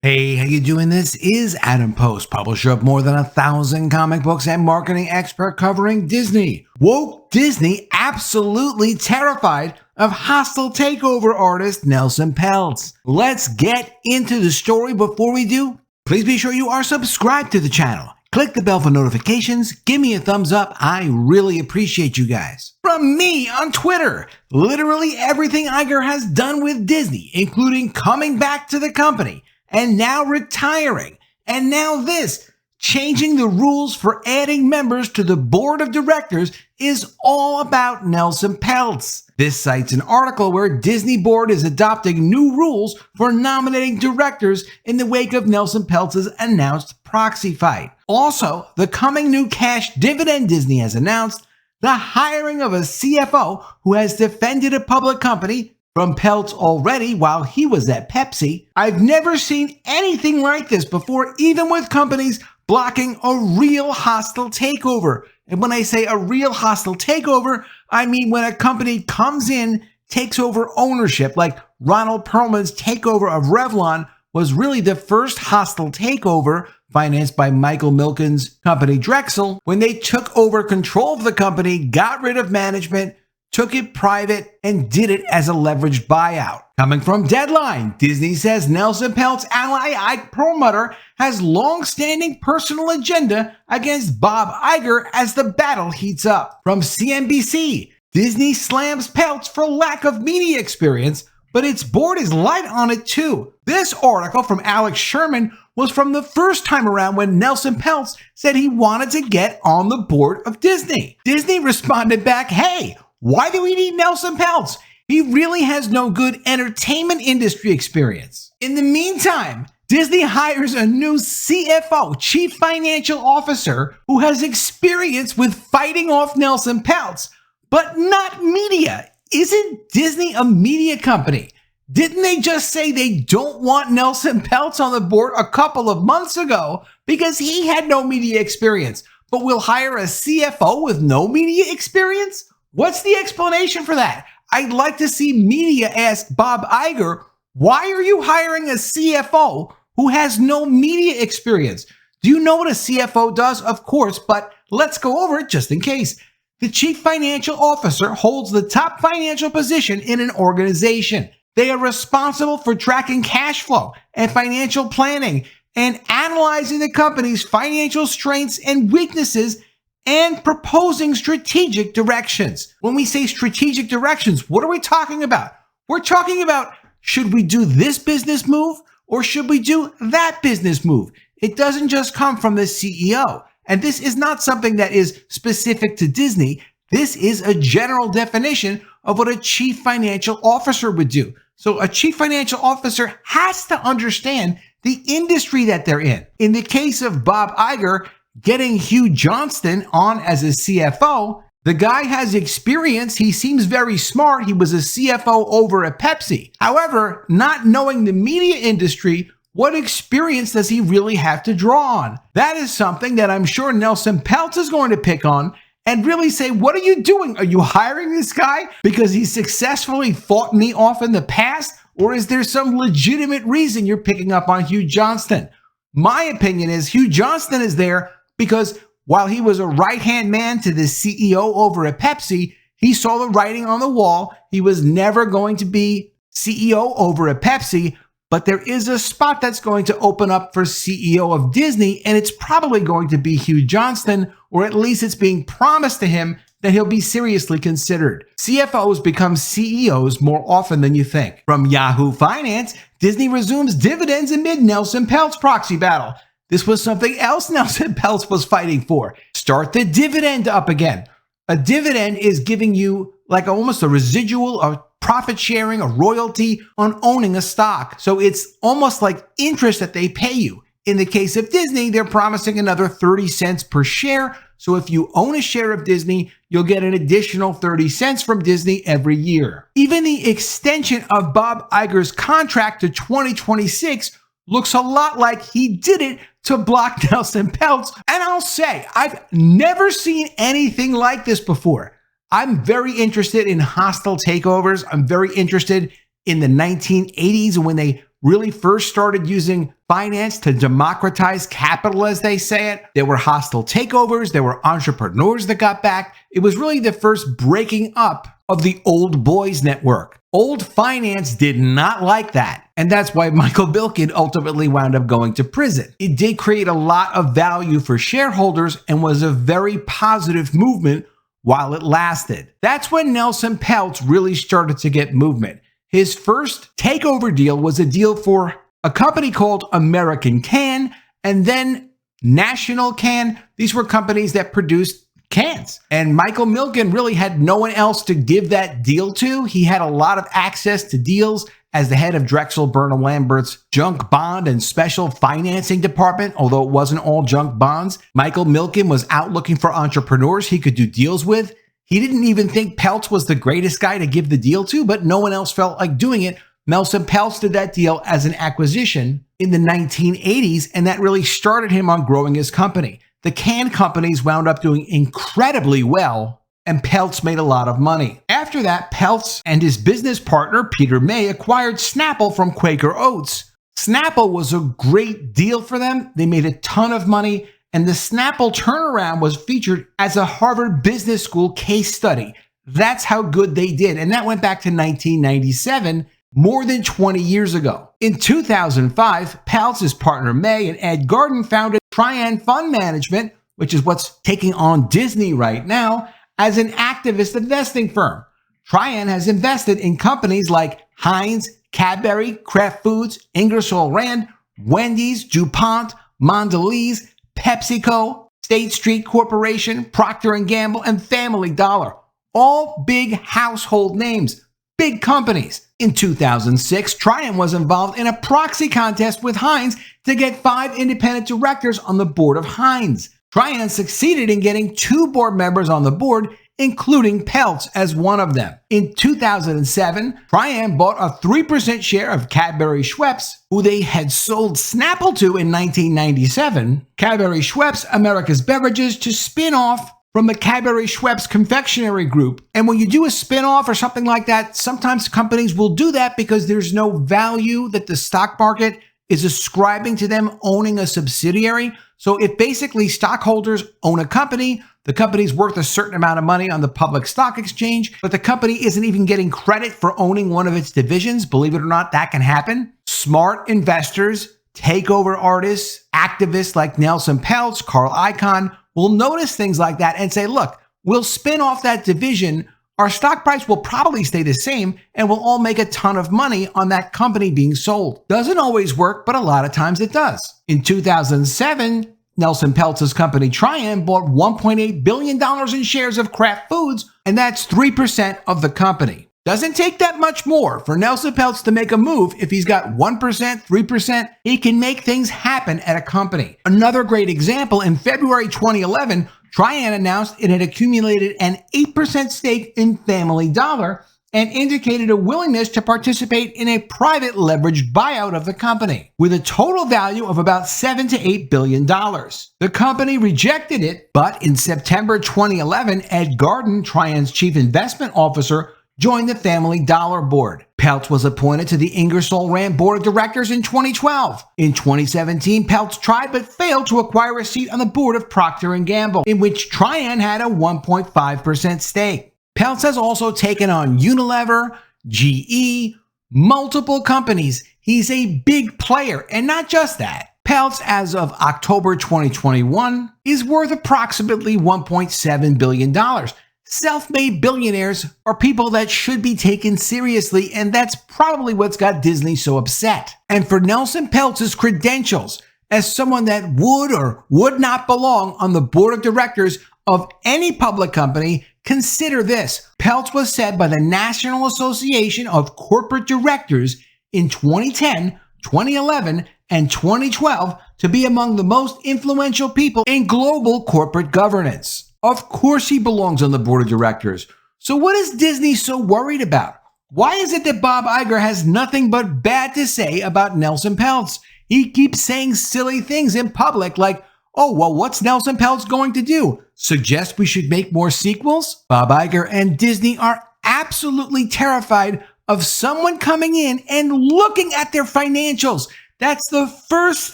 Hey, how you doing? This is Adam Post, publisher of more than 1,000 comic books and marketing expert covering Disney. Woke Disney absolutely terrified of hostile takeover artist NELSON PELTZ. Let's get into the story. Before we do, please be sure you are subscribed to the channel. Click the bell for notifications. Give me a thumbs up. I really appreciate you guys. From me on Twitter, literally everything Iger has done with Disney, including coming back to the company, and now retiring, and now this, changing the rules for adding members to the board of directors, is all about NELSON PELTZ. This cites an article where Disney board is adopting new rules for nominating directors in the wake of NELSON PELTZ's announced proxy fight. Also, the coming new cash dividend Disney has announced, the hiring of a CFO who has defended a public company from Peltz already while he was at Pepsi. I've never seen anything like this before, even with companies blocking a real hostile takeover. And when I say a real hostile takeover, I mean when a company comes in, takes over ownership, like Ronald Perlman's takeover of Revlon was really the first hostile takeover financed by Michael Milken's company Drexel, when they took over control of the company, got rid of management, took it private, and did it as a leveraged buyout. Coming from Deadline, Disney says NELSON PELTZ ally Ike Perlmutter has long-standing personal agenda against Bob Iger as the battle heats up. From CNBC, Disney slams Peltz for lack of media experience, but its board is light on it too. This article from Alex Sherman was from the first time around when NELSON PELTZ said he wanted to get on the board of Disney. Disney responded back, hey, why do we need NELSON PELTZ? He really has no good entertainment industry experience. In the meantime, Disney hires a new CFO, Chief Financial Officer, who has experience with fighting off NELSON PELTZ, but not media. Isn't Disney a media company? Didn't they just say they don't want NELSON PELTZ on the board a couple of months ago because he had no media experience, but will hire a CFO with no media experience? What's the explanation for that? I'd like to see media ask Bob Iger, why are you hiring a CFO who has no media experience? Do you know what a CFO does? Of course, but let's go over it just in case. The Chief Financial Officer holds the top financial position in an organization. They are responsible for tracking cash flow and financial planning and analyzing the company's financial strengths and weaknesses and proposing strategic directions. When we say strategic directions, what are we talking about? We're talking about, should we do this business move or should we do that business move? It doesn't just come from the CEO. And this is not something that is specific to Disney. This is a general definition of what a chief financial officer would do. So a chief financial officer has to understand the industry that they're in. In the case of Bob Iger, getting Hugh Johnston on as a CFO, the guy has experience. He seems very smart. He was a CFO over at Pepsi. However, not knowing the media industry, what experience does he really have to draw on? That is something that I'm sure NELSON PELTZ is going to pick on and really say, what are you doing? Are you hiring this guy because he successfully fought me off in the past? Or is there some legitimate reason you're picking up on Hugh Johnston? My opinion is Hugh Johnston is there because while he was a right-hand man to the CEO over at Pepsi, he saw the writing on the wall. He was never going to be CEO over at Pepsi, but there is a spot that's going to open up for CEO of Disney, and it's probably going to be Hugh Johnston, or at least it's being promised to him that he'll be seriously considered. CFOs become CEOs more often than you think. From Yahoo Finance, Disney resumes dividends amid NELSON PELTZ proxy battle. This was something else NELSON PELTZ was fighting for. Start the dividend up again. A dividend is giving you like almost a residual, a profit sharing, a royalty on owning a stock. So it's almost like interest that they pay you. In the case of Disney, they're promising another 30 cents per share. So if you own a share of Disney, you'll get an additional 30 cents from Disney every year. Even the extension of Bob Iger's contract to 2026 looks a lot like he did it to block NELSON PELTZ. And I'll say, I've never seen anything like this before. I'm very interested in hostile takeovers. I'm very interested in the 1980s when they really first started using finance to democratize capital, as they say it. There were hostile takeovers. There were entrepreneurs that got back. It was really the first breaking up of the old boys network. Old finance did not like that. And that's why Michael Milken ultimately wound up going to prison. It did create a lot of value for shareholders and was a very positive movement while it lasted. That's when Nelson Peltz really started to get movement. His first takeover deal was a deal for a company called American Can and then National Can. These were companies that produced cans. And Michael Milken really had no one else to give that deal to. He had a lot of access to deals as the head of Drexel Burnham Lambert's junk bond and special financing department. Although it wasn't all junk bonds, Michael Milken was out looking for entrepreneurs he could do deals with. He didn't even think Peltz was the greatest guy to give the deal to, but no one else felt like doing it. Nelson Peltz did that deal as an acquisition in the 1980s, and that really started him on growing his company. The can companies wound up doing incredibly well, and Peltz made a lot of money. After that, Peltz and his business partner, Peter May, acquired Snapple from Quaker Oats. Snapple was a great deal for them. They made a ton of money, and the Snapple turnaround was featured as a Harvard Business School case study. That's how good they did, and that went back to 1997, more than 20 years ago. In 2005, Peltz's partner May and Ed Garden founded Trian Fund Management, which is what's taking on Disney right now, as an activist investing firm. Trian has invested in companies like Heinz, Cadbury, Kraft Foods, Ingersoll Rand, Wendy's, DuPont, Mondelēz, PepsiCo, State Street Corporation, Procter Gamble, and Family Dollar. All big household names, big companies. In 2006, Trian was involved in a proxy contest with Heinz to get 5 independent directors on the board of Heinz. Trian succeeded in getting 2 board members on the board, including Peltz as one of them. In 2007, Trian bought a 3% share of Cadbury Schweppes, who they had sold Snapple to in 1997. Cadbury Schweppes, America's Beverages, to spin off from the Cadbury Schweppes Confectionery Group. And when you do a spin-off or something like that, sometimes companies will do that because there's no value that the stock market is ascribing to them owning a subsidiary. So if basically stockholders own a company, the company's worth a certain amount of money on the public stock exchange, but the company isn't even getting credit for owning one of its divisions. Believe it or not, that can happen. Smart investors, takeover artists, activists like Nelson Peltz, Carl Icahn, will notice things like that and say, look, we'll spin off that division. Our stock price will probably stay the same and we'll all make a ton of money on that company being sold. Doesn't always work, but a lot of times it does. In 2007, Nelson Peltz's company Trian bought $1.8 billion in shares of Kraft Foods, and that's 3% of the company. Doesn't take that much more for Nelson Peltz to make a move. If he's got 1%, 3%, he can make things happen at a company. Another great example, in February 2011, Trian announced it had accumulated an 8% stake in Family Dollar and indicated a willingness to participate in a private leveraged buyout of the company with a total value of about $7 to $8 billion. The company rejected it, but in September 2011, Ed Garden, Trian's chief investment officer, joined the Family Dollar board. Peltz was appointed to the Ingersoll Rand board of directors in 2012. In 2017, Peltz tried but failed to acquire a seat on the board of Procter Gamble, in which Trian had a 1.5% stake. Peltz has also taken on Unilever, GE, multiple companies. He's a big player, and not just that. Peltz, as of October 2021, is worth approximately $1.7 billion. Self-made billionaires are people that should be taken seriously, and that's probably what's got Disney so upset. And for Nelson Peltz's credentials as someone that would or would not belong on the board of directors of any public company, consider this. Peltz was said by the National Association of Corporate Directors in 2010, 2011, and 2012 to be among the most influential people in global corporate governance. Of course he belongs on the board of directors. So what is Disney so worried about? Why is it that Bob Iger has nothing but bad to say about Nelson Peltz? He keeps saying silly things in public like, oh, well, what's Nelson Peltz going to do? Suggest we should make more sequels? Bob Iger and Disney are absolutely terrified of someone coming in and looking at their financials. That's the first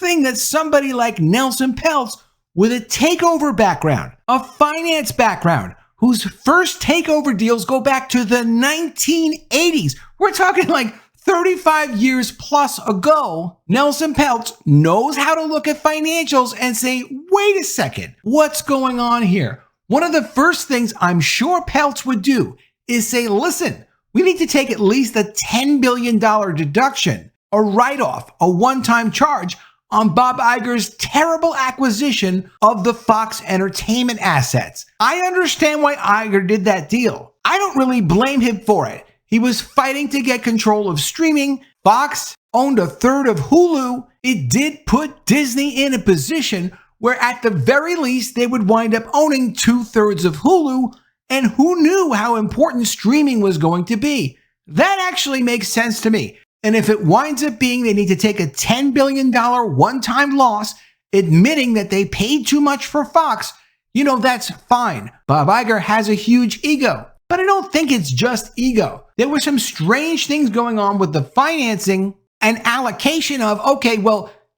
thing that somebody like Nelson Peltz with a takeover background, a finance background, whose first takeover deals go back to the 1980s. We're talking like 35 years plus ago. Nelson Peltz knows how to look at financials and say, wait a second, what's going on here? One of the first things I'm sure Peltz would do is say, listen, we need to take at least a $10 billion deduction, a write-off, a one-time charge on Bob Iger's terrible acquisition of the Fox Entertainment assets. I understand why Iger did that deal. I don't really blame him for it. He was fighting to get control of streaming. Fox owned a third of Hulu. It did put Disney in a position where at the very least they would wind up owning 2/3 of Hulu, and who knew how important streaming was going to be? That actually makes sense to me. And if it winds up being they need to take a $10 billion one-time loss, admitting that they paid too much for Fox, that's fine. Bob Iger has a huge ego, but I don't think it's just ego. There were some strange things going on with the financing and allocation of,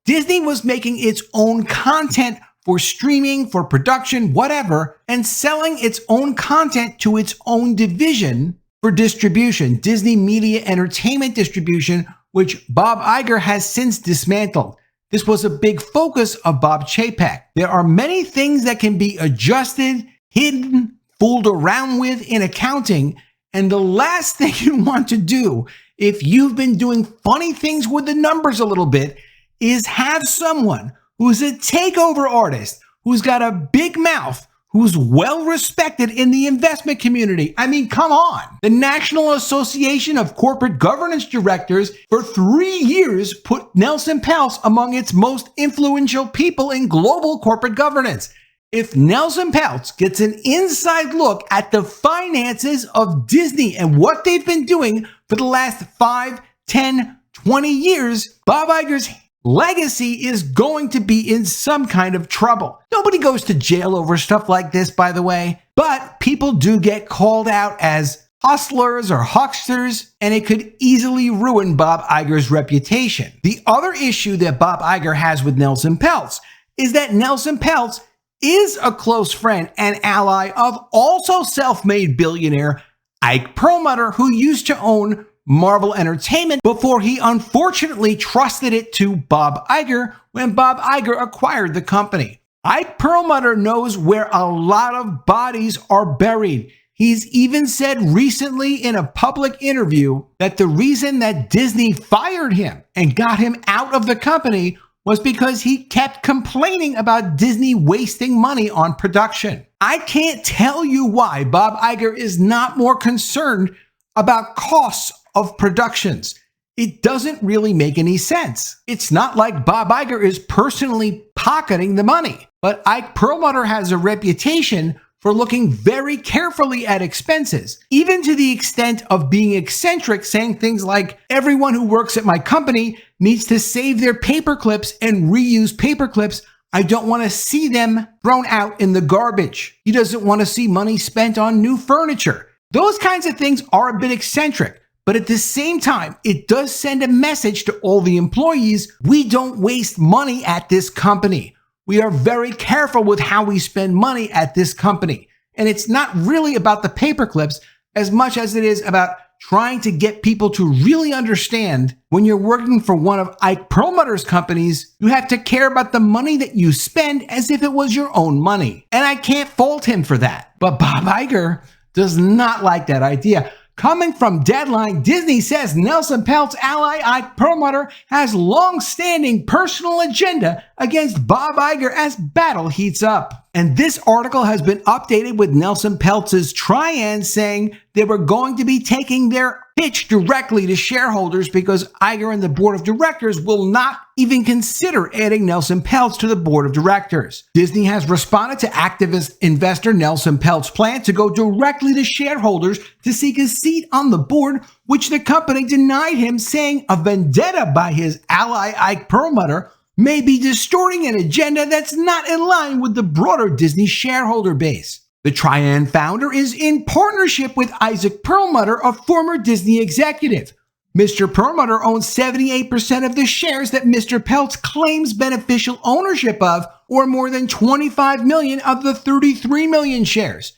Disney was making its own content for streaming, for production, whatever, and selling its own content to its own division for distribution, Disney Media Entertainment Distribution, which Bob Iger has since dismantled. This was a big focus of Bob Chapek. There are many things that can be adjusted, hidden, fooled around with in accounting, and the last thing you want to do if you've been doing funny things with the numbers a little bit is have someone who's a takeover artist, who's got a big mouth, who's well respected in the investment community. I mean, come on. The National Association of Corporate Governance Directors for 3 years put Nelson Peltz among its most influential people in global corporate governance. If Nelson Peltz gets an inside look at the finances of Disney and what they've been doing for the last 5, 10, 20 years, Bob Iger's legacy is going to be in some kind of trouble. Nobody goes to jail over stuff like this, by the way, but people do get called out as hustlers or hucksters, and it could easily ruin Bob Iger's reputation. The other issue that Bob Iger has with Nelson Peltz is that Nelson Peltz is a close friend and ally of also self-made billionaire Ike Perlmutter, who used to own Marvel Entertainment before he unfortunately trusted it to Bob Iger when Bob Iger acquired the company. Ike Perlmutter knows where a lot of bodies are buried. He's even said recently in a public interview that the reason that Disney fired him and got him out of the company was because he kept complaining about Disney wasting money on production. I can't tell you why Bob Iger is not more concerned about costs of productions. It doesn't really make any sense. It's not like Bob Iger is personally pocketing the money, but Ike Perlmutter has a reputation for looking very carefully at expenses, even to the extent of being eccentric, saying things like, everyone who works at my company needs to save their paper clips and reuse paper clips. I don't want to see them thrown out in the garbage. He doesn't want to see money spent on new furniture. Those kinds of things are a bit eccentric. But at the same time, it does send a message to all the employees. We don't waste money at this company. We are very careful with how we spend money at this company. And it's not really about the paper clips as much as it is about trying to get people to really understand when you're working for one of Ike Perlmutter's companies, you have to care about the money that you spend as if it was your own money. And I can't fault him for that. But Bob Iger does not like that idea. Coming from Deadline, Disney says Nelson Peltz ally Ike Perlmutter has long-standing personal agenda against Bob Iger as battle heats up. And this article has been updated with Nelson Peltz's Trian saying they were going to be taking their pitch directly to shareholders because Iger and the board of directors will not even consider adding Nelson Peltz to the board of directors. Disney has responded to activist investor Nelson Peltz's plan to go directly to shareholders to seek a seat on the board, which the company denied him, saying a vendetta by his ally Ike Perlmutter may be distorting an agenda that's not in line with the broader Disney shareholder base. The Trian founder is in partnership with Isaac Perlmutter, a former Disney executive. Mr. Perlmutter owns 78% of the shares that Mr. Peltz claims beneficial ownership of, or more than 25 million of the 33 million shares.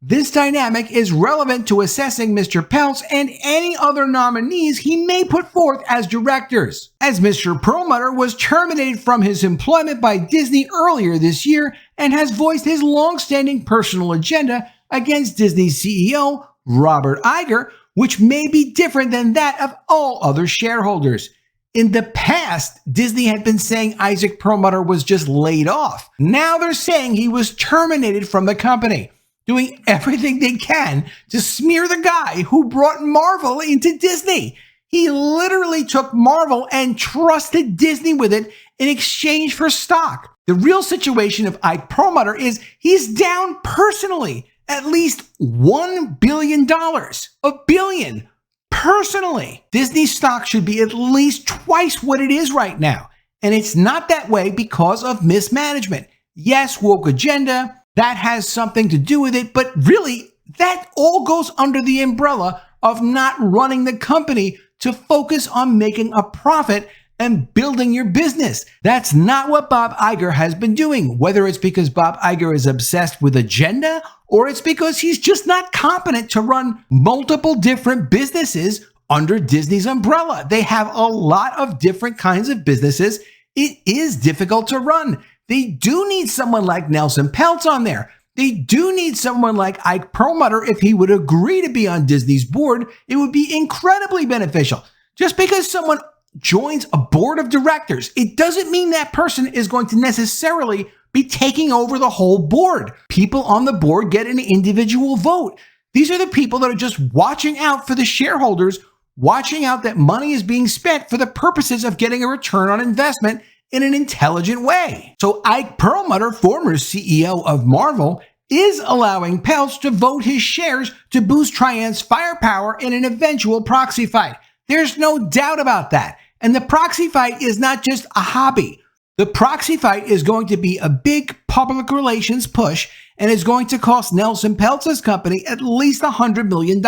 This dynamic is relevant to assessing Mr. Peltz and any other nominees he may put forth as directors, as Mr. Perlmutter was terminated from his employment by Disney earlier this year and has voiced his long-standing personal agenda against Disney CEO Robert Iger, which may be different than that of all other shareholders. In the past, Disney had been saying Isaac Perlmutter was just laid off. Now they're saying he was terminated from the company, doing everything they can to smear the guy who brought Marvel into Disney. He literally took Marvel and trusted Disney with it in exchange for stock. The real situation of Ike Perlmutter is he's down personally at least $1 billion. A billion. Personally. Disney stock should be at least twice what it is right now. And it's not that way because of mismanagement. Yes, woke agenda, that has something to do with it, but really, that all goes under the umbrella of not running the company to focus on making a profit and building your business. That's not what Bob Iger has been doing, whether it's because Bob Iger is obsessed with agenda or it's because he's just not competent to run multiple different businesses under Disney's umbrella. They have a lot of different kinds of businesses. It is difficult to run. They do need someone like Nelson Peltz on there. They do need someone like Ike Perlmutter. If he would agree to be on Disney's board, it would be incredibly beneficial. Just because someone joins a board of directors, it doesn't mean that person is going to necessarily be taking over the whole board. People on the board get an individual vote. These are the people that are just watching out for the shareholders, watching out that money is being spent for the purposes of getting a return on investment in an intelligent way. So Ike Perlmutter, former CEO of Marvel, is allowing Peltz to vote his shares to boost Trian's firepower in an eventual proxy fight. There's no doubt about that. And the proxy fight is not just a hobby. The proxy fight is going to be a big public relations push and is going to cost Nelson Peltz's company at least $100 million.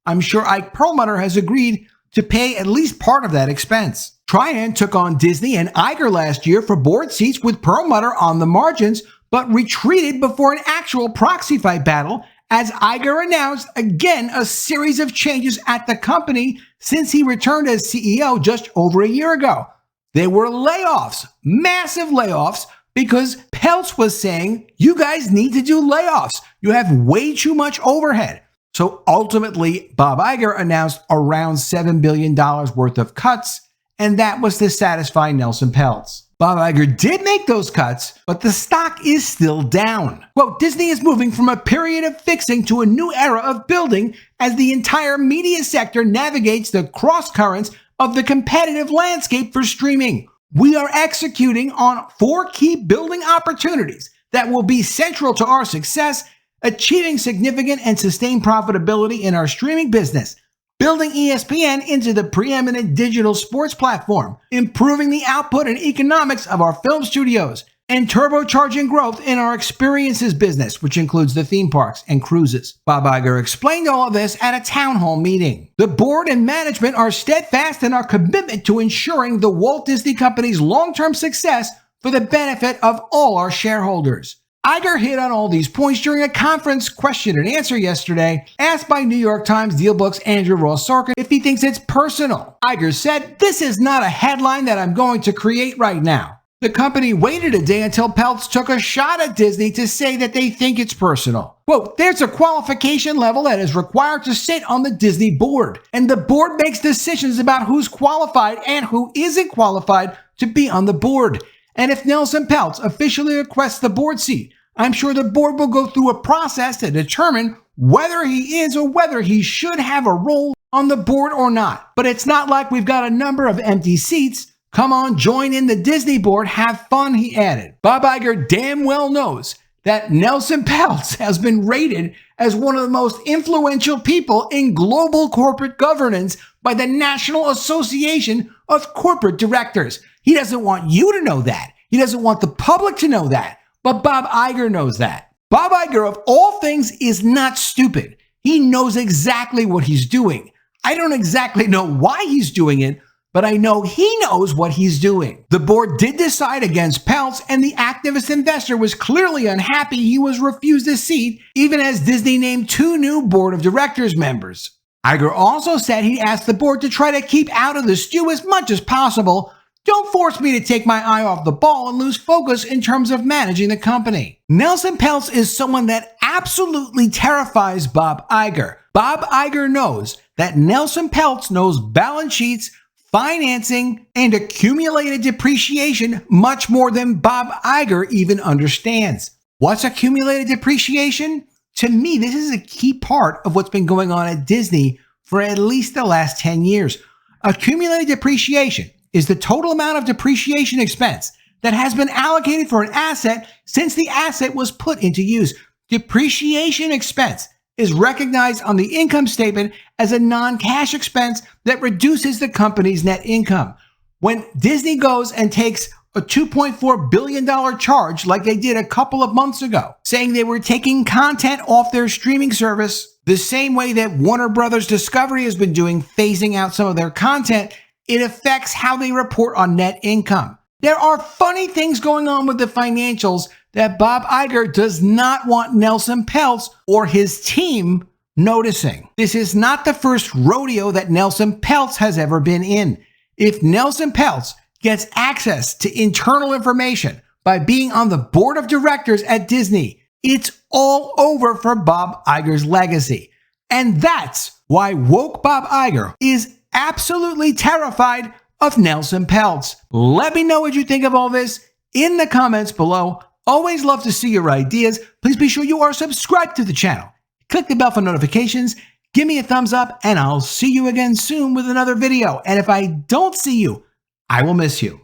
I'm sure Ike Perlmutter has agreed to pay at least part of that expense. Trian took on Disney and Iger last year for board seats with Perlmutter on the margins, but retreated before an actual proxy fight battle as Iger announced again a series of changes at the company since he returned as CEO just over a year ago. There were layoffs, massive layoffs, because Peltz was saying, you guys need to do layoffs. You have way too much overhead. So ultimately, Bob Iger announced around $7 billion worth of cuts, and that was to satisfy Nelson Peltz. Bob Iger did make those cuts, but the stock is still down. Quote, Disney is moving from a period of fixing to a new era of building as the entire media sector navigates the cross currents of the competitive landscape for streaming. We are executing on 4 key building opportunities that will be central to our success, achieving significant and sustained profitability in our streaming business, building ESPN into the preeminent digital sports platform, improving the output and economics of our film studios, and turbocharging growth in our experiences business, which includes the theme parks and cruises. Bob Iger explained all of this at a town hall meeting. The board and management are steadfast in our commitment to ensuring the Walt Disney Company's long-term success for the benefit of all our shareholders. Iger hit on all these points during a conference question and answer yesterday, asked by New York Times DealBook's Andrew Ross Sorkin if he thinks it's personal. Iger said, "This is not a headline that I'm going to create right now." The company waited a day until Peltz took a shot at Disney to say that they think it's personal. Quote, there's a qualification level that is required to sit on the Disney board, and the board makes decisions about who's qualified and who isn't qualified to be on the board. And if Nelson Peltz officially requests the board seat, I'm sure the board will go through a process to determine whether he is or whether he should have a role on the board or not. But it's not like we've got a number of empty seats. Come on, join in the Disney board, have fun, he added. Bob Iger damn well knows that Nelson Peltz has been rated as one of the most influential people in global corporate governance by the National Association of Corporate Directors. He doesn't want you to know that. He doesn't want the public to know that. But Bob Iger knows that. Bob Iger, of all things, is not stupid. He knows exactly what he's doing. I don't exactly know why he's doing it, but I know he knows what he's doing. The board did decide against Peltz, and the activist investor was clearly unhappy he was refused a seat, even as Disney named 2 new board of directors members. Iger also said he asked the board to try to keep out of the stew as much as possible. Don't force me to take my eye off the ball and lose focus in terms of managing the company. Nelson Peltz is someone that absolutely terrifies Bob Iger. Bob Iger knows that Nelson Peltz knows balance sheets, financing, and accumulated depreciation much more than Bob Iger even understands. What's accumulated depreciation? To me, this is a key part of what's been going on at Disney for at least the last 10 years. Accumulated depreciation is the total amount of depreciation expense that has been allocated for an asset since the asset was put into use. Depreciation expense is recognized on the income statement as a non-cash expense that reduces the company's net income. When Disney goes and takes a $2.4 billion charge like they did a couple of months ago, saying they were taking content off their streaming service, the same way that Warner Brothers Discovery has been doing, phasing out some of their content, it affects how they report on net income. There are funny things going on with the financials that Bob Iger does not want Nelson Peltz or his team noticing. This is not the first rodeo that Nelson Peltz has ever been in. If Nelson Peltz gets access to internal information by being on the board of directors at Disney, it's all over for Bob Iger's legacy. And that's why woke Bob Iger is absolutely terrified of Nelson Peltz. Let me know what you think of all this in the comments below. Always love to see your ideas. Please be sure you are subscribed to the channel. Click the bell for notifications. Give me a thumbs up, and I'll see you again soon with another video. And if I don't see you, I will miss you.